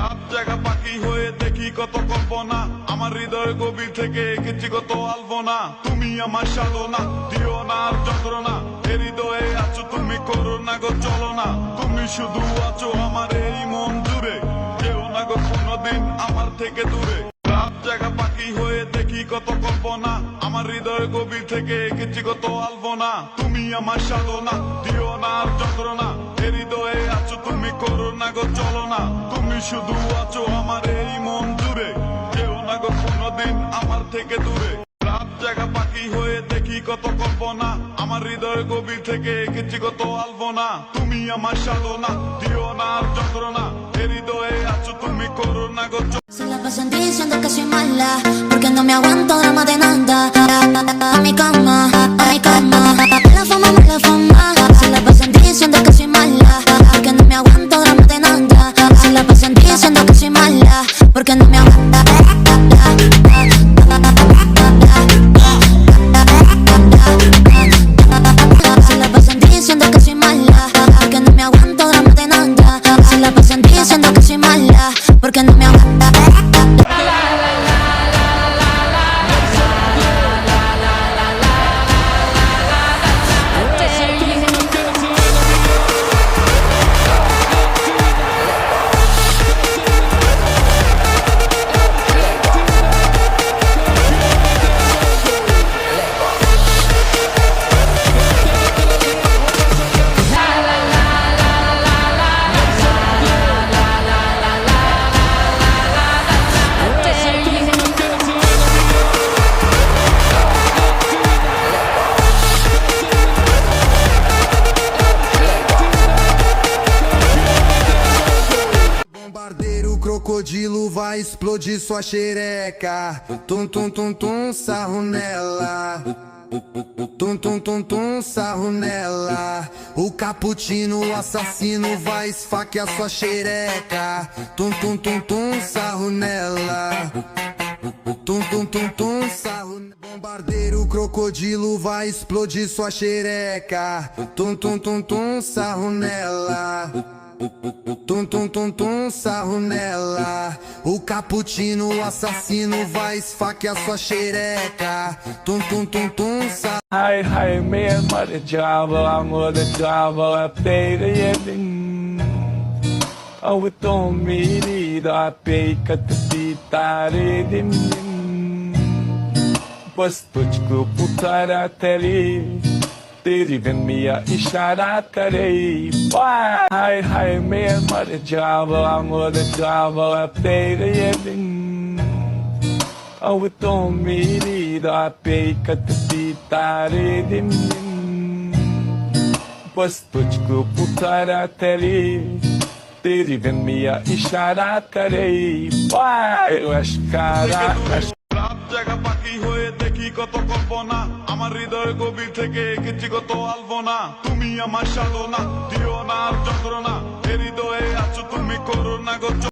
রাত জাগা পাখি হয়ে দেখি কত কল্পনা, আমার হৃদয় গভীর থেকে এঁকেছি কত আলপনা। তুমি আমার সাধনা, দিও না আর যন্ত্রণা, এ হৃদয়ে আছো তুমি, করো না গো চলো না। তুমি শুধু আছো আমার এই মন জুড়ে, কেউ না গো কোনোদিন আমার থেকে দূরে। রাত জাগা পাখি হয়ে দেখি কত কল্পনা, আমার হৃদয় গভীর থেকে এঁকেছি কত আলপনা। তুমি আমার সাধনা, দিও না আর যন্ত্রণা, এ হৃদয়ে আছো তুমি, করো না গো চলো না। তুমি শুধু আছো আমার এই মন জুড়ে, কেউ না গো কোনোদিন আমার থেকে দূরে। রাত জাগা পাখি হয়ে দেখি কত কল্পনা, আমার হৃদয় গভীর থেকে এঁকেছি কত আলপনা। তুমি আমার সাধনা, দিও না আর যন্ত্রণা, এ হৃদয়ে আছো তুমি, করো না গো চলো না। Se la pasan diciendo que soy mala, porque no me aguanto drama de nada. A mi cama, mala fama. Se la pasan diciendo que soy mala, porque no me aguanto drama de nada. Se la pasan diciendo que soy mala, porque no me aguanto. Se la pasan diciendo que soy mala, porque no me aguanto drama de nada. Se la pasan diciendo que soy mala, porque no me aguanta. Bombardeiro, crocodilo vai explodir sua xereca. Tum tum tum tum, sarro nela. Tum tum tum tum, sarro nela. O cappuccino, o assassino vai esfaquear sua xereca. Tum tum tum tum, sarro nela. Tum tum tum tum, sarro. Bombardeiro, crocodilo vai explodir sua xereca. Tum tum tum tum, sarro nela. Tum tum tum tum, sarro nela. O cappuccino, o assassino vai esfaquear sua xereca. Tum tum tum tum, sarro. Hay hay men mother java, mother java, pega yedin. Oh, it don't mean it, I pay cut the beat, I read him. Посточку путара тери, तेरी मिया इशारा करे। Hi hi man, mother java, pega yedin. Oh, it don't mean it, I pay cut the beat, I read him. Посточку путара тери, तेरी मिया इशारा करे। Eu acho cara, acho রাত জাগা পাখি হয়ে দেখি কত কল্পনা, আমার হৃদয় গভীর থেকে এঁকেছি কত আলপনা। তুমি আমার সাধনা, দিও না আর যন্ত্রণা, এ হৃদয়ে আছো তুমি, করো না গো চলো না।